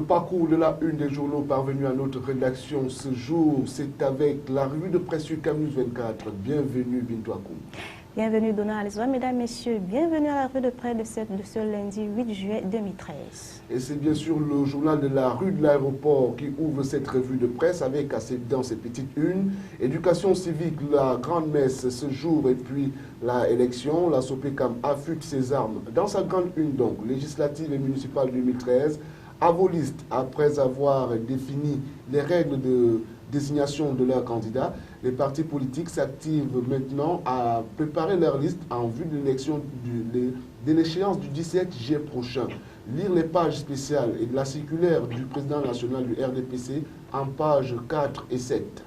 parcours de la une des journaux parvenus à notre rédaction ce jour, c'est avec la revue de presse UCAM News 24. Bienvenue Bintou Akoum. Bienvenue Donald Alizwa, mesdames, messieurs, bienvenue à la revue de presse de ce lundi 8 juillet 2013. Et c'est bien sûr le journal de la rue de l'aéroport qui ouvre cette revue de presse avec dans ses petites unes, éducation civique, la grande messe ce jour et puis la élection, la SOPECAM affûte ses armes. Dans sa grande une donc, législative et municipale 2013, à vos listes, après avoir défini les règles de désignation de leurs candidats, les partis politiques s'activent maintenant à préparer leur liste en vue de l'élection de l'échéance du 17 juillet prochain. Lire les pages spéciales et de la circulaire du président national du RDPC en pages 4 et 7.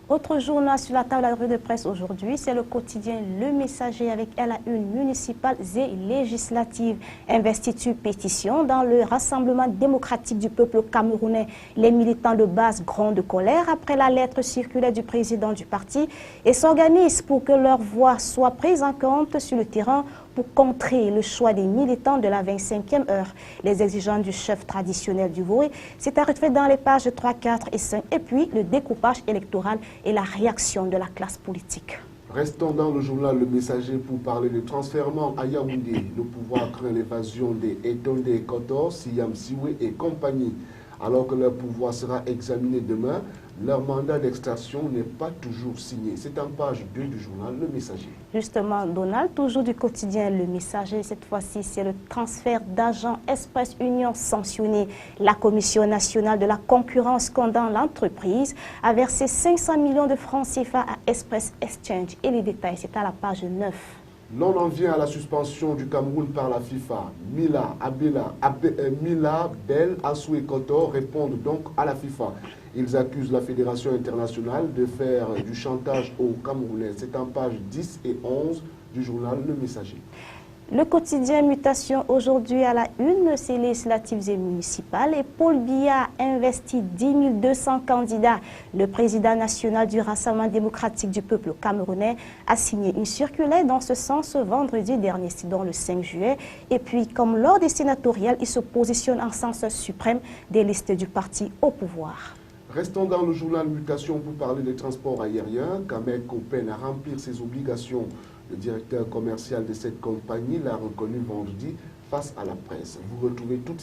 Autre journal sur la table de la revue de presse aujourd'hui, c'est le quotidien Le Messager avec à la une municipale et législative. Investiture pétition dans le Rassemblement démocratique du peuple camerounais. Les militants de base grondent de colère après la lettre circulaire du président du parti et s'organisent pour que leur voix soit prise en compte sur le terrain pour contrer le choix des militants de la 25e heure. Les exigences du chef traditionnel du Voé s'est retrouvé dans les pages 3, 4 et 5, et puis le découpage électoral et la réaction de la classe politique. Restons dans le journal Le Messager pour parler de transfèrement à Yaoundé. Le pouvoir craint l'évasion des Etonde Kotor, Siam Siwe et compagnie. Alors que leur pouvoir sera examiné demain, leur mandat d'extraction n'est pas toujours signé. C'est en page 2 du journal Le Messager. Justement, Donald, toujours du quotidien Le Messager, cette fois-ci, c'est le transfert d'agents Express Union sanctionné. La Commission nationale de la concurrence condamne l'entreprise à verser 500 millions de francs CFA à Express Exchange. Et les détails, c'est à la page 9. L'on en vient à la suspension du Cameroun par la FIFA. Mila, Bel, Assou et Kotor répondent donc à la FIFA. Ils accusent la Fédération internationale de faire du chantage aux Camerounais. C'est en page 10 et 11 du journal Le Messager. Le quotidien Mutation aujourd'hui à la une, c'est législatives et municipales. Et Paul Biya investit 10 200 candidats. Le président national du Rassemblement démocratique du peuple camerounais a signé une circulaire dans ce sens vendredi dernier, c'est donc le 5 juillet. Et puis, comme lors des sénatoriales, il se positionne en sens suprême des listes du parti au pouvoir. Restons dans le journal Mutation pour parler des transports aériens. Kamek peine à remplir ses obligations. Le directeur commercial de cette compagnie l'a reconnu vendredi face à la presse. Vous retrouvez toutes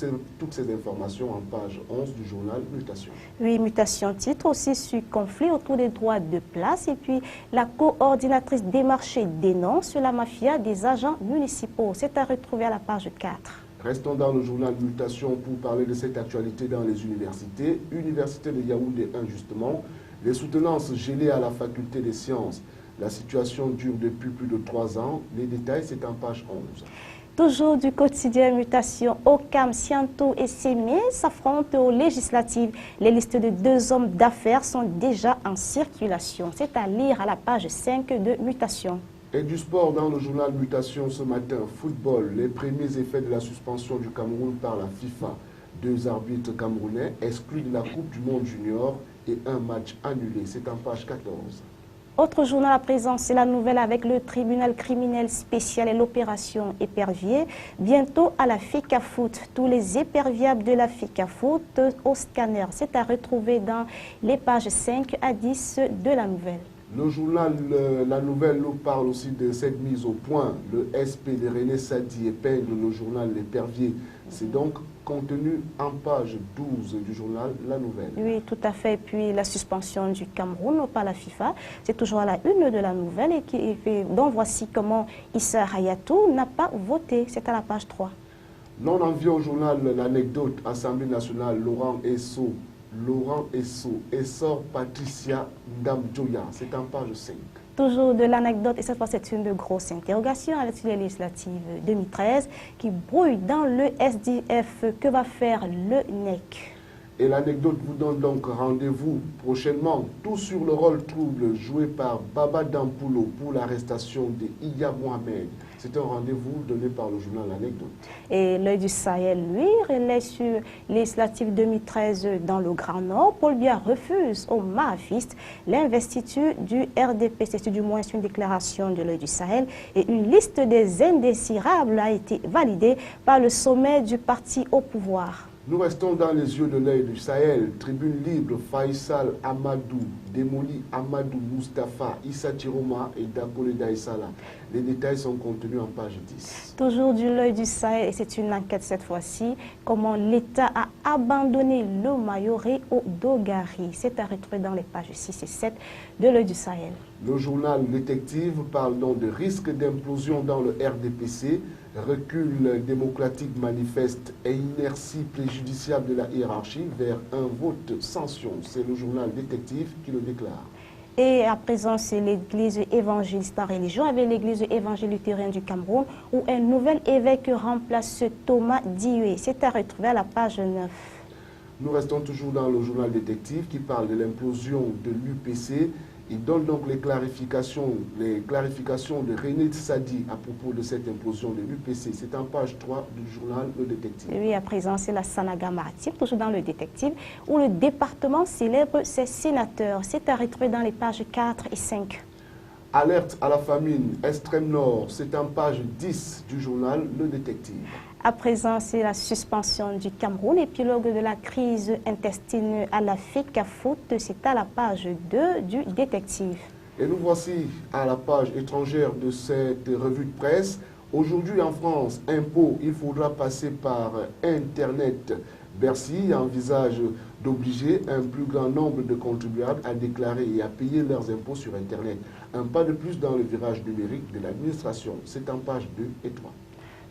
ces informations en page 11 du journal Mutation. Oui, Mutation titre aussi sur conflit autour des droits de place. Et puis, la coordinatrice des marchés dénonce la mafia des agents municipaux. C'est à retrouver à la page 4. Restons dans le journal Mutation pour parler de cette actualité dans les universités. Université de Yaoundé 1, justement. Les soutenances gelées à la faculté des sciences. La situation dure depuis plus de 3 ans. Les détails, c'est en page 11. Toujours du quotidien Mutation, Ocam, Sianto et Sémé s'affrontent aux législatives. Les listes de 2 hommes d'affaires sont déjà en circulation. C'est à lire à la page 5 de Mutation. Et du sport dans le journal Mutation ce matin, football, les premiers effets de la suspension du Cameroun par la FIFA. 2 arbitres camerounais exclus de la Coupe du Monde Junior et un match annulé. C'est en page 14. Autre journal à présent, c'est la nouvelle avec le tribunal criminel spécial et l'opération épervier. Bientôt à la FECAFOOT, tous les éperviables de la FECAFOOT au scanner. C'est à retrouver dans les pages 5 à 10 de la nouvelle. Le journal La Nouvelle nous parle aussi de cette mise au point. Le SP de René Sadi épingle le journal L'Épervier. C'est donc contenu en page 12 du journal La Nouvelle. Oui, tout à fait. Et puis la suspension du Cameroun par la FIFA, c'est toujours à la une de la nouvelle. Donc voici comment Issa Hayatou n'a pas voté. C'est à la page 3. L'on en vient au journal L'Anecdote, Assemblée nationale, Laurent Esso, Essor Patricia Ndamjoya. C'est en page 5. Toujours de l'anecdote, et cette fois c'est une de grosse interrogation à les législatives 2013 qui brouille dans le SDF. Que va faire le NEC? Et l'anecdote vous donne donc rendez-vous prochainement, tout sur le rôle trouble joué par Baba Dampulo pour l'arrestation de Iya Mohamed. C'est un rendez-vous donné par le journal L'Anecdote. Et l'œil du Sahel, lui, relaie sur législative 2013 dans le Grand Nord. Paul Biya refuse aux maafistes l'investiture du RDP. C'est du moins une déclaration de l'œil du Sahel. Et une liste des indésirables a été validée par le sommet du parti au pouvoir. Nous restons dans les yeux de l'œil du Sahel. Tribune libre, Faisal Amadou, Démoli Amadou Mustafa, Issa Tiroma et Dakole Daïsala. Les détails sont contenus en page 10. Toujours du l'œil du Sahel, et c'est une enquête cette fois-ci, comment l'État a abandonné le Mayoré au Dogari. C'est à retrouver dans les pages 6 et 7 de l'œil du Sahel. Le journal Détective parle donc de risque d'implosion dans le RDPC, recul démocratique manifeste et inertie préjudiciable de la hiérarchie vers un vote sanction. C'est le journal Détective qui le déclare. Et à présent, c'est l'église évangéliste en religion avec l'église évangéluthérienne du Cameroun où un nouvel évêque remplace Thomas Dioué. C'est à retrouver à la page 9. Nous restons toujours dans le journal Détective qui parle de l'implosion de l'UPC. Il donne donc les clarifications de René Tsadi à propos de cette implosion de l'UPC. C'est en page 3 du journal Le Détective. Oui, à présent, c'est la Sanaga maritime, toujours dans Le Détective, où le département célèbre ses sénateurs. C'est à retrouver dans les pages 4 et 5. Alerte à la famine, extrême nord. C'est en page 10 du journal Le Détective. À présent, c'est la suspension du Cameroun, épilogue de la crise intestine à l'Afrique à foot. C'est à la page 2 du Détective. Et nous voici à la page étrangère de cette revue de presse. Aujourd'hui en France, impôt, il faudra passer par Internet. Bercy envisage d'obliger un plus grand nombre de contribuables à déclarer et à payer leurs impôts sur Internet. Un pas de plus dans le virage numérique de l'administration. C'est en page 2 et 3.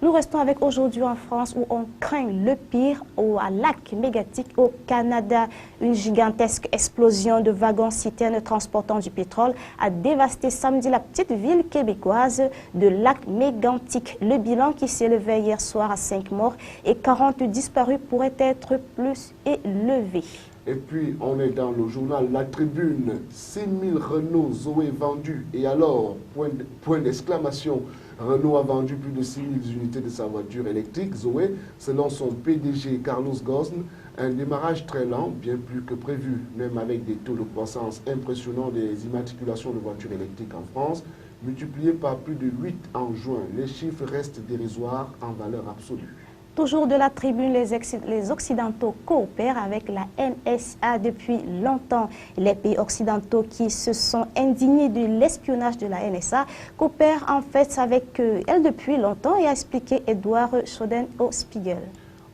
Nous restons avec aujourd'hui en France où on craint le pire à lac mégatique au Canada. Une gigantesque explosion de wagons-citernes transportant du pétrole a dévasté samedi la petite ville québécoise de lac mégantic. Le bilan qui s'élevait hier soir à 5 morts et 40 disparus pourrait être plus élevé. Et puis, on est dans le journal La Tribune. 6 000 Renault Zoé vendus. Et alors, point d'exclamation. Renault a vendu plus de 6 000 unités de sa voiture électrique Zoé, selon son PDG Carlos Ghosn. Un démarrage très lent, bien plus que prévu, même avec des taux de croissance impressionnants des immatriculations de voitures électriques en France, multipliés par plus de 8 en juin. Les chiffres restent dérisoires en valeur absolue. Toujours de la Tribune, les Occidentaux coopèrent avec la NSA depuis longtemps. Les pays occidentaux qui se sont indignés de l'espionnage de la NSA coopèrent en fait avec elle depuis longtemps, et a expliqué Edouard Schoden au Spiegel.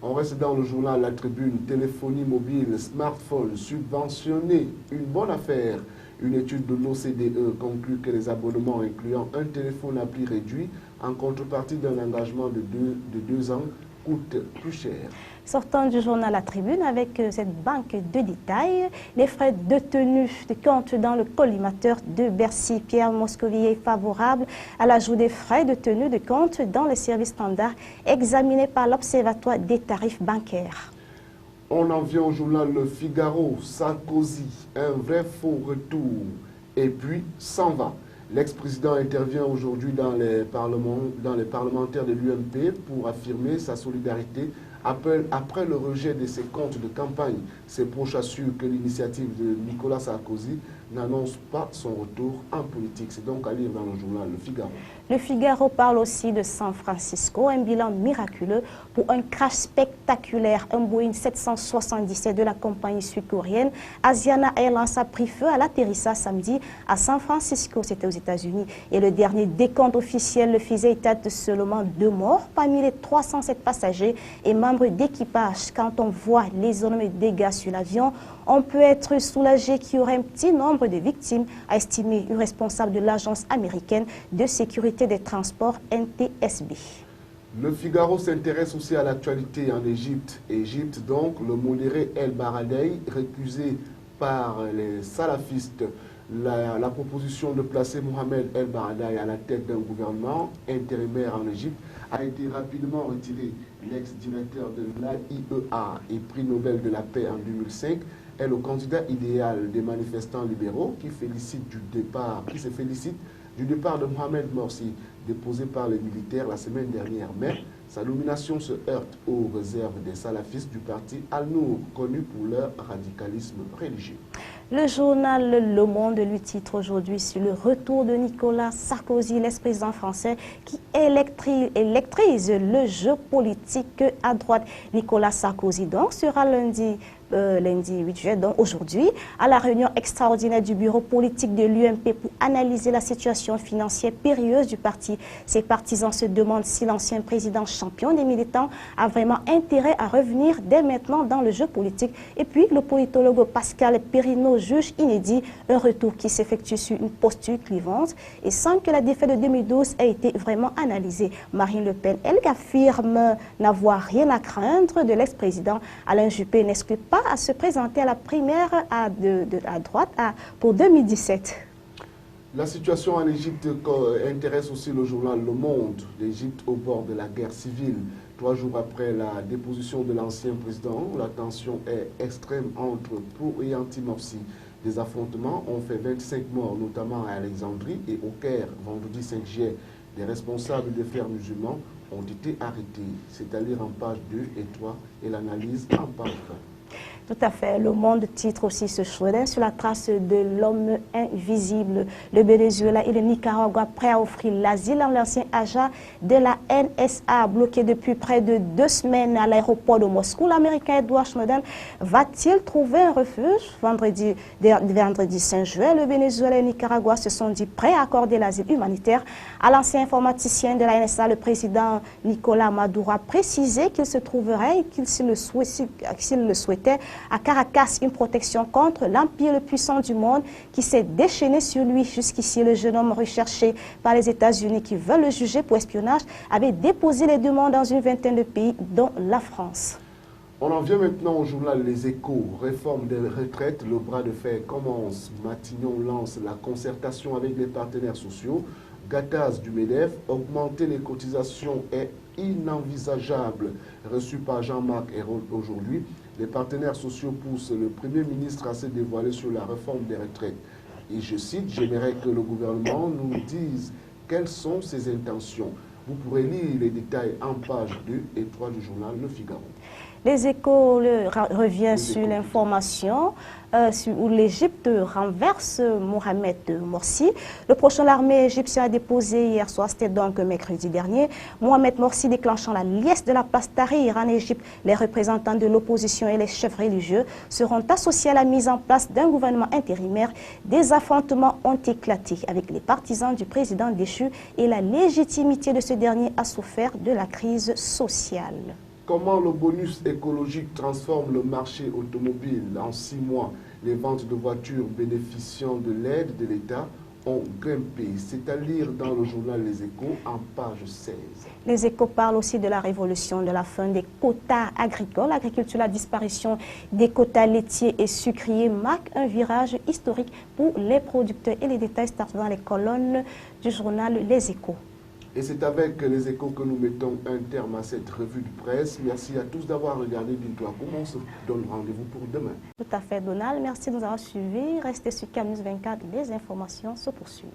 On reste dans le journal La Tribune. Téléphonie mobile, smartphone subventionné, une bonne affaire. Une étude de l'OCDE conclut que les abonnements incluant un téléphone à prix réduit en contrepartie d'un engagement de 2 ans coûte plus cher. Sortant du journal La Tribune avec cette banque de détails, les frais de tenue de compte dans le collimateur de Bercy. Pierre Moscovici est favorable à l'ajout des frais de tenue de compte dans les services standards examinés par l'Observatoire des tarifs bancaires. On en vient au journal Le Figaro. Sarkozy, un vrai faux retour. Et puis, s'en va. L'ex-président intervient aujourd'hui dans les parlementaires de l'UMP pour affirmer sa solidarité après le rejet de ses comptes de campagne. Ses proches assurent que l'initiative de Nicolas Sarkozy n'annonce pas son retour en politique. C'est donc à lire dans le journal Le Figaro. Le Figaro parle aussi de San Francisco, un bilan miraculeux pour un crash spectaculaire. Un Boeing 777 de la compagnie sud-coréenne Asiana Airlines a pris feu à l'atterrissage samedi à San Francisco, c'était aux États-Unis. Et le dernier décompte officiel le faisait état de seulement 2 morts parmi les 307 passagers et membres d'équipage. Quand on voit les énormes dégâts sur l'avion, on peut être soulagé qu'il y aurait un petit nombre de victimes, a estimé une responsable de l'agence américaine de sécurité des transports NTSB. Le Figaro s'intéresse aussi à l'actualité en Égypte. Égypte donc, le modéré El Baradei, récusé par les salafistes. La proposition de placer Mohamed El Baradei à la tête d'un gouvernement intérimaire en Égypte a été rapidement retirée. L'ex-directeur de l'AIEA et prix Nobel de la paix en 2005 est le candidat idéal des manifestants libéraux qui se félicitent du départ de Mohamed Morsi, déposé par les militaires la semaine dernière. Mais sa nomination se heurte aux réserves des salafistes du parti Al-Nour, connu pour leur radicalisme religieux. Le journal Le Monde lui titre aujourd'hui sur le retour de Nicolas Sarkozy, l'ex-président français qui électrise le jeu politique à droite. Nicolas Sarkozy donc sera lundi 8 juillet, donc aujourd'hui, à la réunion extraordinaire du bureau politique de l'UMP pour analyser la situation financière périlleuse du parti. Ses partisans se demandent si l'ancien président champion des militants a vraiment intérêt à revenir dès maintenant dans le jeu politique. Et puis, le politologue Pascal Perrineau juge inédit un retour qui s'effectue sur une posture clivante et sans que la défaite de 2012 ait été vraiment analysée. Marine Le Pen, elle, affirme n'avoir rien à craindre de l'ex-président. Alain Juppé n'exclut pas à se présenter à la primaire à droite pour 2017. La situation en Égypte intéresse aussi le journal Le Monde. L'Égypte au bord de la guerre civile. 3 jours après la déposition de l'ancien président, la tension est extrême entre pro et anti-Morsi. Des affrontements ont fait 25 morts, notamment à Alexandrie et au Caire, vendredi 5 juillet. Des responsables des frères musulmans ont été arrêtés. C'est à lire en page 2 et 3 et l'analyse en page 20. Tout à fait. Le Monde titre aussi ce journal sur la trace de l'homme invisible. Le Venezuela et le Nicaragua prêts à offrir l'asile à l'ancien agent de la NSA bloqué depuis près de 2 semaines à l'aéroport de Moscou. L'Américain Edward Snowden va-t-il trouver un refuge? Vendredi 5 juin, le Venezuela et le Nicaragua se sont dit prêts à accorder l'asile humanitaire à l'ancien informaticien de la NSA. Le président Nicolas Maduro a précisé qu'il se trouverait, s'il le souhaitait, à Caracas, une protection contre l'empire le puissant du monde qui s'est déchaîné sur lui. Jusqu'ici, le jeune homme recherché par les États-Unis qui veulent le juger pour espionnage avait déposé les demandes dans une vingtaine de pays, dont la France. On en vient maintenant au journal Les Échos. Réforme des retraites, le bras de fer commence. Matignon lance la concertation avec les partenaires sociaux. Gattaz du MEDEF, augmenter les cotisations est inenvisageable. Reçu par Jean-Marc Ayrault aujourd'hui, les partenaires sociaux poussent le Premier ministre à se dévoiler sur la réforme des retraites. Et je cite, j'aimerais que le gouvernement nous dise quelles sont ses intentions. Vous pourrez lire les détails en page 2 et 3 du journal Le Figaro. Les Échos revient sur l'information où l'Égypte renverse Mohamed Morsi. Le prochain l'armée égyptienne a déposé hier soir, c'était donc mercredi dernier, Mohamed Morsi déclenchant la liesse de la place Tahrir en Égypte. Les représentants de l'opposition et les chefs religieux seront associés à la mise en place d'un gouvernement intérimaire. Des affrontements ont éclaté avec les partisans du président déchu et la légitimité de ce dernier a souffert de la crise sociale. Comment le bonus écologique transforme le marché automobile? En 6 mois, les ventes de voitures bénéficiant de l'aide de l'État ont grimpé. C'est à lire dans le journal Les Échos en page 16. Les Échos parlent aussi de la révolution, de la fin des quotas agricoles. L'agriculture, la disparition des quotas laitiers et sucriers marque un virage historique pour les producteurs. Et les détails startent dans les colonnes du journal Les Échos. Et c'est avec Les Échos que nous mettons un terme à cette revue de presse. Merci à tous d'avoir regardé Bintou Akoum. On se donne rendez-vous pour demain. Tout à fait, Donald. Merci de nous avoir suivis. Restez sur CAMNews 24. Les informations se poursuivent.